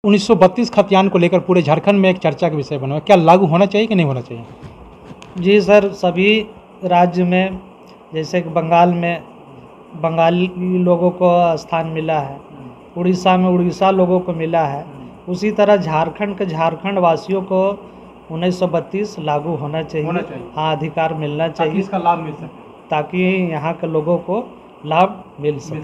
1932 खतियान को लेकर पूरे झारखंड में एक चर्चा का विषय बना है। क्या लागू होना चाहिए कि नहीं होना चाहिए? जी सर, सभी राज्य में जैसे कि बंगाल में बंगाली लोगों को स्थान मिला है, उड़ीसा में उड़ीसा लोगों को मिला है, उसी तरह झारखंड के झारखंड वासियों को 1932 लागू होना चाहिए। हाँ, अधिकार मिलना चाहिए, इसका लाभ मिल सके, ताकि यहाँ के लोगों को लाभ मिल सके।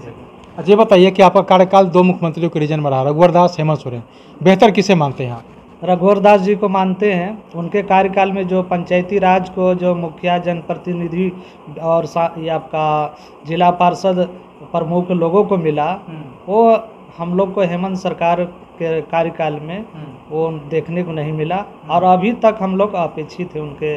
अच्छा, ये बताइए कि आपका कार्यकाल 2 मुख्यमंत्रियों के रीजन में रहा, रघुवर दास, हेमंत सोरेन, बेहतर किसे मानते हैं आप? रघुवर दास जी को मानते हैं। उनके कार्यकाल में जो पंचायती राज को जो मुखिया, जनप्रतिनिधि और ये आपका जिला पार्षद प्रमुख लोगों को मिला, वो हम लोग को हेमंत सरकार के कार्यकाल में वो देखने को नहीं मिला, और अभी तक हम लोग अपेक्षित है उनके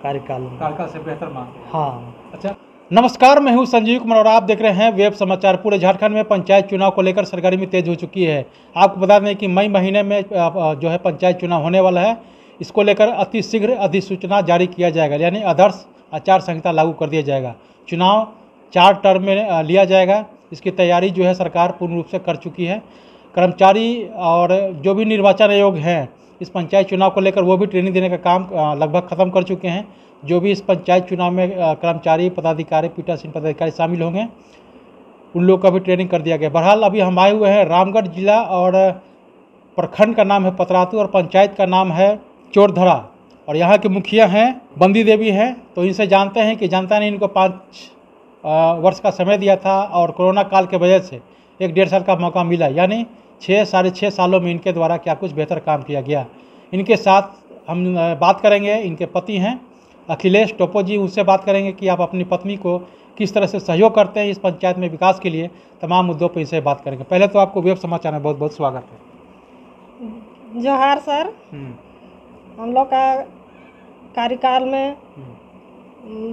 कार्यकाल में। कार्यकाल से बेहतर मानते हैं। हाँ। अच्छा, नमस्कार, मैं हूं संजीव कुमार और आप देख रहे हैं वेब समाचार। पूरे झारखंड में पंचायत चुनाव को लेकर सरगर्मी तेज हो चुकी है। आपको बता दें कि मई महीने में जो है पंचायत चुनाव होने वाला है। इसको लेकर अतिशीघ्र अधिसूचना जारी किया जाएगा, यानी आदर्श आचार संहिता लागू कर दिया जाएगा। चुनाव 4 टर्म में लिया जाएगा। इसकी तैयारी जो है सरकार पूर्ण रूप से कर चुकी है। कर्मचारी और जो भी निर्वाचन आयोग हैं इस पंचायत चुनाव को लेकर वो भी ट्रेनिंग देने का काम लगभग ख़त्म कर चुके हैं। जो भी इस पंचायत चुनाव में कर्मचारी, पदाधिकारी, पीठासीन पदाधिकारी शामिल होंगे, उन लोग का भी ट्रेनिंग कर दिया गया। बहरहाल अभी हम आए हुए हैं रामगढ़ जिला, और प्रखंड का नाम है पतरातू और पंचायत का नाम है चोरधरा, और यहाँ के मुखिया हैं बंदी देवी हैं। तो इनसे जानते हैं कि जनता ने इनको 5 वर्ष का समय दिया था, और कोरोना काल के वजह से 1-1.5 साल का मौका मिला, यानी 6-6.5 सालों में इनके द्वारा क्या कुछ बेहतर काम किया गया। इनके साथ हम बात करेंगे। इनके पति हैं अखिलेश टोपो जी, उनसे बात करेंगे कि आप अपनी पत्नी को किस तरह से सहयोग करते हैं इस पंचायत में विकास के लिए। तमाम मुद्दों पर इनसे बात करेंगे। पहले तो आपको वेब समाचार में बहुत बहुत स्वागत है। जोहार सर। हम लोग का कार्यकाल में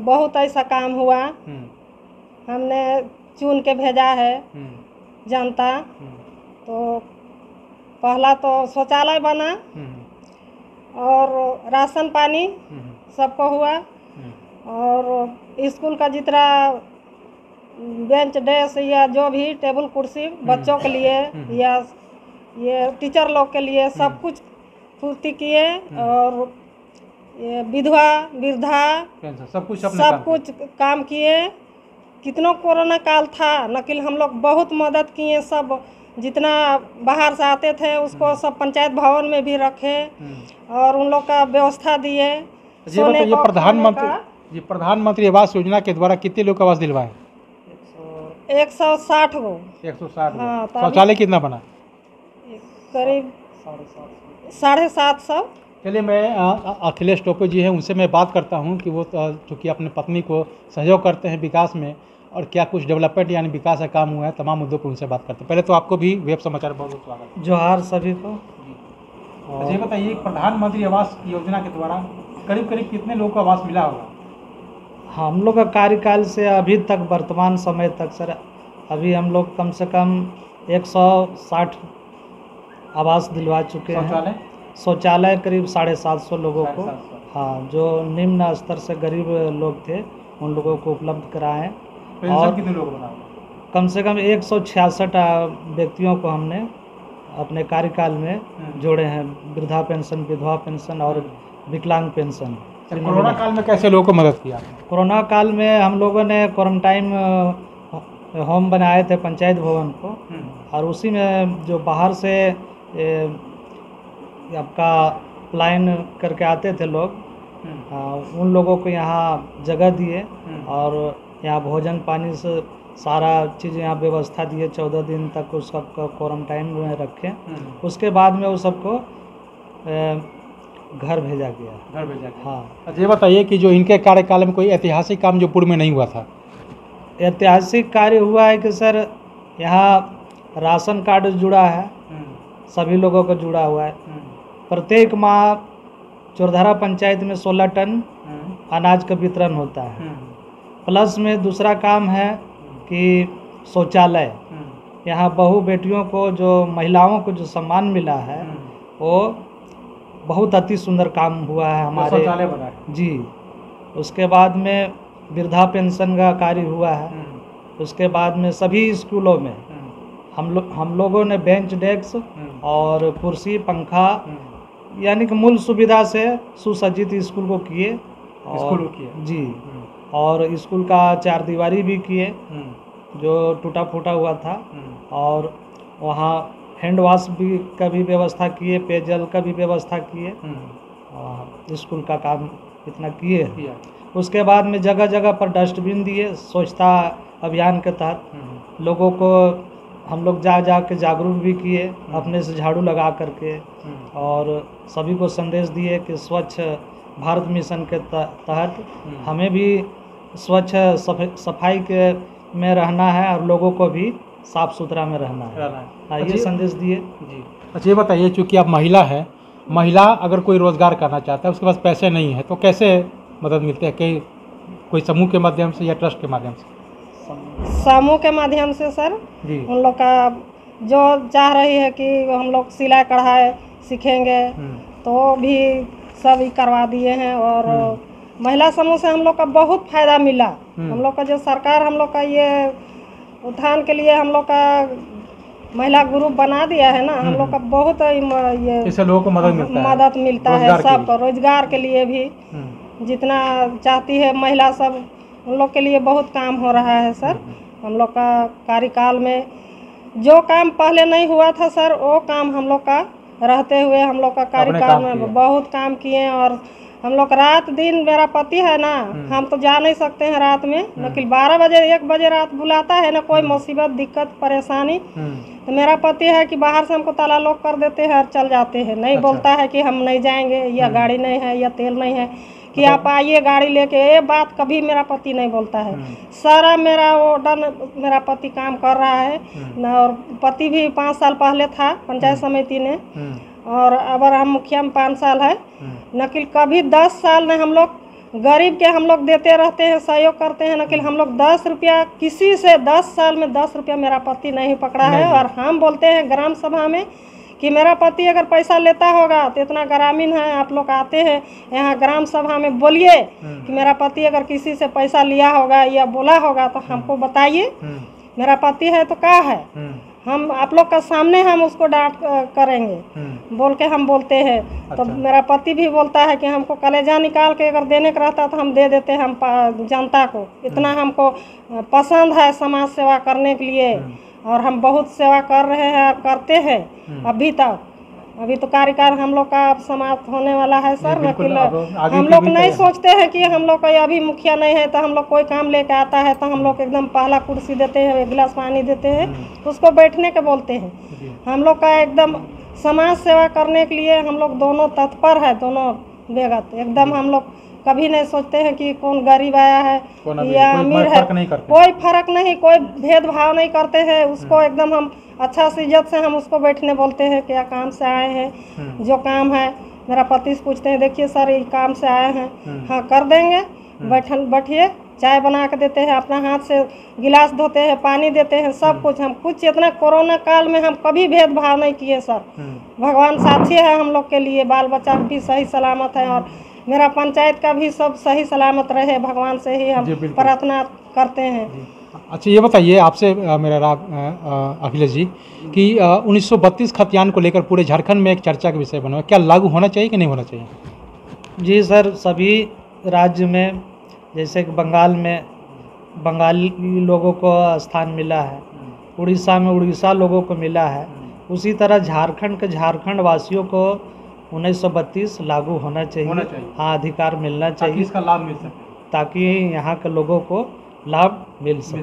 बहुत ऐसा काम हुआ, हमने चुन के भेजा है जनता। तो पहला तो शौचालय बना, और राशन पानी सबको हुआ, और स्कूल का जितना बेंच डेस्क या जो भी टेबल कुर्सी बच्चों के लिए या ये टीचर लोग के लिए सब कुछ पूर्ति किए, और ये विधवा वृद्धा सब कुछ काम किए। कितनों कोरोना काल था, लेकिन हम लोग बहुत मदद किए। सब जितना बाहर से आते थे उसको सब पंचायत भवन में भी रखे, और उन लोग का व्यवस्था दिए। ये प्रधानमंत्री आवास योजना के द्वारा कितने लोग आवास दिलवाए? 160 गो। 160। हाँ, शौचालय कितना बना? करीब 750। चलिए, मैं अखिलेश टोपे जी हैं, उनसे मैं बात करता हूं कि वो चूँकि अपने पत्नी को सहयोग करते हैं विकास में, और क्या कुछ डेवलपमेंट यानी विकास का काम हुआ है, तमाम मुद्दों पर उनसे बात करते हैं। पहले तो आपको भी वेब समाचार बहुत बहुत स्वागत है। जोहार सभी को। ये बताइए, प्रधानमंत्री आवास योजना के द्वारा करीब करीब कितने लोगों को आवास मिला होगा? हम लोग का कार्यकाल से अभी तक वर्तमान समय तक सर, अभी हम लोग कम से कम 160 आवास दिलवा चुके हैं। शौचालय करीब 750 लोगों को, हाँ, जो निम्न स्तर से गरीब लोग थे उन लोगों को उपलब्ध कराएं। और कितने लोग बनाए? कम से कम 166 व्यक्तियों को हमने अपने कार्यकाल में जोड़े हैं। वृद्धा पेंशन, विधवा पेंशन और विकलांग पेंशन। कोरोना काल में कैसे लोगों को मदद किया? कोरोना काल में हम लोगों ने क्वारंटाइन होम बनाए थे पंचायत भवन को, और उसी में जो बाहर से आपका प्लान करके आते थे लोग, उन लोगों को यहाँ जगह दिए, और यहाँ भोजन पानी से सारा चीज़ यहाँ व्यवस्था दिए। 14 दिन तक उस सबको क्वारंटाइन में रखे। उसके बाद में वो सबको घर भेजा गया। हाँ। अच्छा, ये बताइए कि जो इनके कार्यकाल में कोई ऐतिहासिक काम जो पूर्व में नहीं हुआ था? ऐतिहासिक कार्य हुआ है कि सर, यहाँ राशन कार्ड जुड़ा है, सभी लोगों को जुड़ा हुआ है। प्रत्येक माह चोरधरा पंचायत में 16 टन अनाज का वितरण होता है। प्लस में दूसरा काम है कि शौचालय, यहाँ बहू बेटियों को, जो महिलाओं को जो सम्मान मिला है, वो बहुत अति सुंदर काम हुआ है हमारे। शौचालय बना है जी। उसके बाद में वृद्धा पेंशन का कार्य हुआ है। उसके बाद में सभी स्कूलों में हम लोगों ने बेंच डेस्क और कुर्सी पंखा यानी कि मूल सुविधा से सुसज्जित स्कूल को किए जी। और स्कूल का 4 दीवारी भी किए जो टूटा फूटा हुआ था, और वहाँ हैंड वॉश भी का भी व्यवस्था किए, पेयजल का भी व्यवस्था किए, स्कूल का काम इतना किए। उसके बाद में जगह जगह पर डस्टबिन दिए, स्वच्छता अभियान के तहत लोगों को हम लोग जा के जागरूक भी किए अपने से झाड़ू लगा करके, और सभी को संदेश दिए कि स्वच्छ भारत मिशन के तहत हमें भी स्वच्छ सफाई के में रहना है और लोगों को भी साफ सुथरा में रहना है। ये संदेश दिए जी। अच्छा ये बताइए, चूँकि आप महिला है, महिला अगर कोई रोज़गार करना चाहता है, उसके पास पैसे नहीं है, तो कैसे मदद मिलती है? कोई समूह के माध्यम से या ट्रस्ट के माध्यम से? समूह के माध्यम से सर जी। उन लोग का जो चाह रही है कि हम लोग सिलाई कढ़ाई सीखेंगे तो भी सब ही करवा दिए हैं, और महिला समूह से हम लोग का बहुत फायदा मिला। हम लोग का जो सरकार हम लोग का ये उत्थान के लिए हम लोग का महिला ग्रुप बना दिया है ना, हम लोग का बहुत ये इससे लोगों को मदद मिलता है सबको रोजगार के लिए भी जितना चाहती है महिला सब उन लोग के लिए बहुत काम हो रहा है सर। हम लोग का कार्यकाल में जो काम पहले नहीं हुआ था सर, वो काम हम लोग का रहते हुए हम लोग का कार्यकाल में बहुत काम किए। और हम लोग रात दिन, मेरा पति है ना, हम तो जा नहीं सकते हैं रात में, लेकिन 12 बजे 1 बजे रात बुलाता है ना कोई मुसीबत दिक्कत परेशानी, तो मेरा पति है कि बाहर से हमको ताला लॉक कर देते हैं और चल जाते हैं। नहीं बोलता है कि हम नहीं जाएंगे या गाड़ी नहीं है या तेल नहीं है कि आप आइए गाड़ी लेके, ये बात कभी मेरा पति नहीं बोलता है। सारा मेरा वो मेरा पति काम कर रहा है ना, और पति भी 5 साल पहले था पंचायत समिति ने, और अब हम मुखिया में 5 साल है, नकिल कभी 10 साल में हम लोग गरीब के हम लोग देते रहते हैं, सहयोग करते हैं, नकिल हम लोग 10 रुपया किसी से 10 साल में 10 रुपया मेरा पति नहीं पकड़ा है। और हम बोलते हैं ग्राम सभा में कि मेरा पति अगर पैसा लेता होगा तो इतना ग्रामीण है, आप लोग आते हैं यहाँ ग्राम सभा में, बोलिए कि मेरा पति अगर किसी से पैसा लिया होगा या बोला होगा तो हमको बताइए, मेरा पति है तो क्या है, हम आप लोग का सामने हम उसको डांट करेंगे बोल के हम बोलते हैं। तो मेरा पति भी बोलता है कि हमको कलेजा निकाल के अगर देने का रहता तो हम दे देते हैं हम जनता को, इतना हमको पसंद है समाज सेवा करने के लिए, और हम बहुत सेवा कर रहे हैं, करते हैं अभी तक। अभी तो कार्यकाल हम लोग का समाप्त होने वाला है सर, लेकिन हम लोग नहीं सोचते हैं कि हम लोग का अभी मुखिया नहीं है तो हम लोग कोई काम लेके आता है तो हम लोग एकदम पहला कुर्सी देते हैं, 1 गिलास पानी देते हैं, उसको बैठने के बोलते हैं। हम लोग का एकदम समाज सेवा करने के लिए हम लोग दोनों तत्पर है, दोनों बेगत एकदम। हम लोग कभी नहीं सोचते हैं कि कौन गरीब आया है या अमीर है, कोई फर्क नहीं, कोई भेदभाव नहीं करते हैं उसको। एकदम हम अच्छा से इज्जत से हम उसको बैठने बोलते हैं क्या काम से आए हैं, जो काम है मेरा पति से पूछते हैं, देखिए सर ये काम से आए हैं, हाँ कर देंगे, बैठिए, चाय बना के देते हैं, अपना हाथ से गिलास धोते हैं, पानी देते हैं, सब कुछ। हम कुछ इतना कोरोना काल में हम कभी भेदभाव नहीं किए सर। भगवान साथी है हम लोग के लिए, बाल बच्चा भी सही सलामत है, और मेरा पंचायत का भी सब सही सलामत रहे, भगवान से ही हम प्रार्थना करते हैं। अच्छा ये बताइए आपसे मेरा अखिलेश जी कि 1932 खतियान को लेकर पूरे झारखंड में एक चर्चा का विषय बना है, क्या लागू होना चाहिए कि नहीं होना चाहिए? जी सर, सभी राज्य में जैसे कि बंगाल में बंगाली लोगों को स्थान मिला है, उड़ीसा में उड़ीसा लोगों को मिला है, उसी तरह झारखंड के झारखंड वासियों को 1932 लागू होना चाहिए। हाँ, अधिकार मिलना चाहिए, इसका लाभ मिल सके, ताकि यहाँ के लोगों को लाभ मिल सके।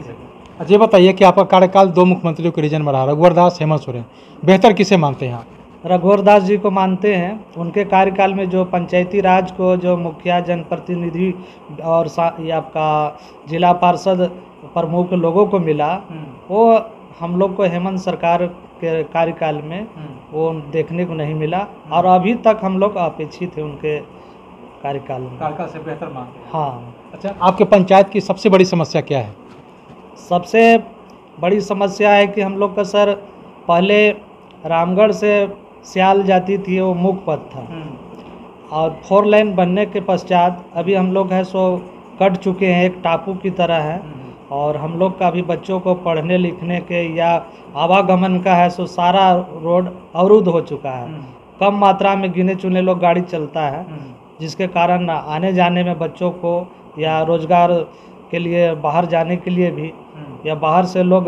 अच्छा ये बताइए कि आपका कार्यकाल 2 मुख्यमंत्रियों के रीजन में रहा, रघुवर दास, हेमंत सोरेन, बेहतर किसे मानते हैं आप? रघुवर दास जी को मानते हैं। उनके कार्यकाल में जो पंचायती राज को जो मुखिया, जनप्रतिनिधि और ये आपका जिला पार्षद प्रमुख लोगों को मिला, वो हम लोग को हेमंत सरकार के कार्यकाल में वो देखने को नहीं मिला, और अभी तक हम लोग अपेक्षित है उनके कार्यकाल से बेहतर मानते हैं। हाँ। अच्छा, आपके पंचायत की सबसे बड़ी समस्या क्या है? सबसे बड़ी समस्या है कि हम लोग का सर पहले रामगढ़ से सियाल जाती थी, वो मुख्य पथ था, और 4 लाइन बनने के पश्चात अभी हम लोग है सो कट चुके हैं, एक टापू की तरह है, और हम लोग का भी बच्चों को पढ़ने लिखने के या आवागमन का है सो सारा रोड अवरुद्ध हो चुका है। कम मात्रा में गिने चुने लोग गाड़ी चलता है, जिसके कारण आने जाने में बच्चों को या रोजगार के लिए बाहर जाने के लिए भी या बाहर से लोग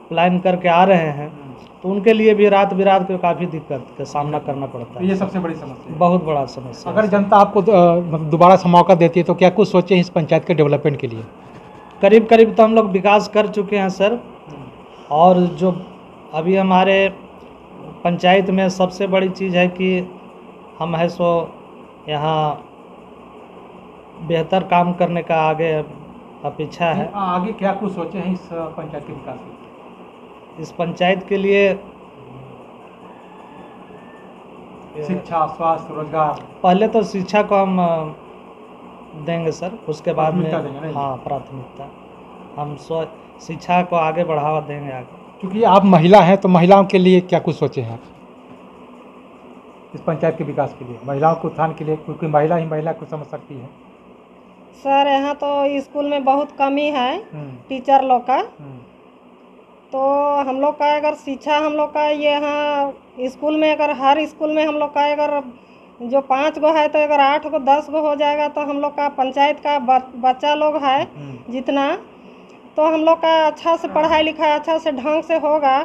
प्लान करके आ रहे हैं तो उनके लिए भी रात बिरात को काफ़ी दिक्कत का सामना करना पड़ता है। ये सबसे बड़ी समस्या है। बहुत बड़ा समस्या। अगर जनता आपको मतलब दोबारा से मौका देती है तो क्या कुछ सोचें इस पंचायत के डेवलपमेंट के लिए? करीब करीब तो हम लोग विकास कर चुके हैं सर, और जो अभी हमारे पंचायत में सबसे बड़ी चीज़ है कि हम है सो यहाँ बेहतर काम करने का आगे अपेक्षा है। आगे क्या कुछ सोचे हैं इस पंचायत के विकास के? इस पंचायत के लिए शिक्षा, स्वास्थ्य, रोजगार। पहले तो शिक्षा को हम देंगे सर, उसके बाद में प्राथमिकता देंगे। हाँ, प्राथमिकता हम शिक्षा को आगे बढ़ावा देंगे आगे। क्योंकि आप महिला हैं तो महिलाओं के लिए क्या कुछ सोचे हैं आप इस पंचायत के विकास के लिए, महिलाओं के उत्थान के लिए, क्योंकि महिला ही महिला को समझ सकती है? सर यहाँ तो स्कूल में बहुत कमी है टीचर लोग का, तो हम लोग का अगर शिक्षा हम लोग का यहाँ स्कूल में अगर हर स्कूल में हम लोग का अगर जो 5 गो है तो अगर 8 गो 10 गो हो जाएगा तो हम लोग का पंचायत का बच्चा लोग है जितना, तो हम लोग का अच्छा से पढ़ाई लिखाई अच्छा से ढंग से होगा।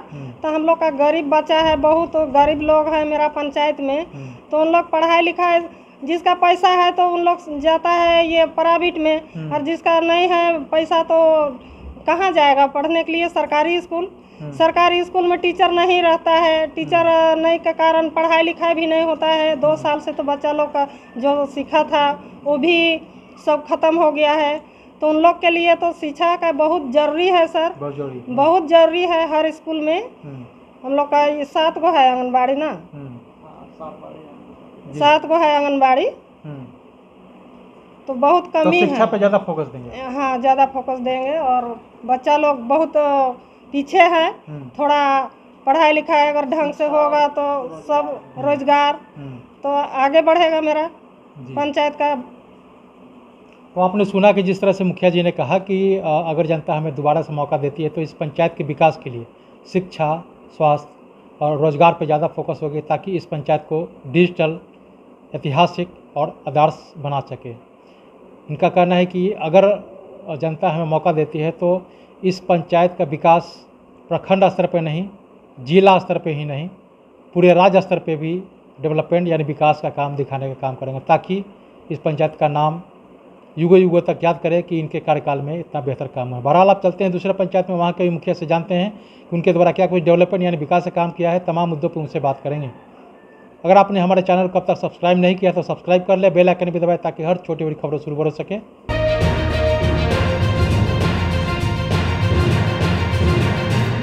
तो हम लोग का गरीब बच्चा है, बहुत गरीब लोग है मेरा पंचायत में, तो उन लोग पढ़ाई लिखाई जिसका पैसा है तो उन लोग जाता है ये प्राइवेट में, और जिसका नहीं है पैसा तो कहाँ जाएगा पढ़ने के लिए? सरकारी स्कूल। सरकारी स्कूल में टीचर नहीं रहता है, टीचर नहीं के कारण पढ़ाई लिखाई भी नहीं होता है। 2 साल से तो बच्चा लोग का जो सीखा था वो भी सब खत्म हो गया है। तो उन लोग के लिए तो शिक्षा का बहुत जरूरी है सर, बहुत जरूरी है। हर स्कूल में हम लोग का 7 गो है आंगनबाड़ी ना, 7 गो है आंगनबाड़ी, तो बहुत कमी है। शिक्षा पे ज़्यादा फोकस देंगे? हाँ, ज़्यादा फोकस देंगे। और बच्चा लोग बहुत पीछे है, थोड़ा पढ़ाई लिखाई अगर ढंग से होगा तो सब रोजगार तो आगे बढ़ेगा मेरा पंचायत का। तो आपने सुना कि जिस तरह से मुखिया जी ने कहा कि अगर जनता हमें दोबारा से मौका देती है तो इस पंचायत के विकास के लिए शिक्षा, स्वास्थ्य और रोजगार पर ज़्यादा फोकस होगी, ताकि इस पंचायत को डिजिटल, ऐतिहासिक और आदर्श बना सके। इनका कहना है कि अगर जनता हमें मौका देती है तो इस पंचायत का विकास प्रखंड स्तर पर नहीं, जिला स्तर पर ही नहीं, पूरे राज्य स्तर पर भी डेवलपमेंट यानी विकास का काम दिखाने का काम करेंगे, ताकि इस पंचायत का नाम युगों युगों तक याद करें कि इनके कार्यकाल में इतना बेहतर काम हुआ। बहरहाल आप चलते हैं दूसरे पंचायत में, वहाँ के मुखिया से जानते हैं कि उनके द्वारा क्या कुछ डेवलपमेंट यानी विकास का काम किया है। तमाम मुद्दों पर उनसे बात करेंगे। अगर आपने हमारे चैनल को अब तक सब्सक्राइब नहीं किया तो सब्सक्राइब कर ले, बेल आइकन भी दबाएं ताकि हर छोटी बड़ी खबरों से रूबरू हो सके।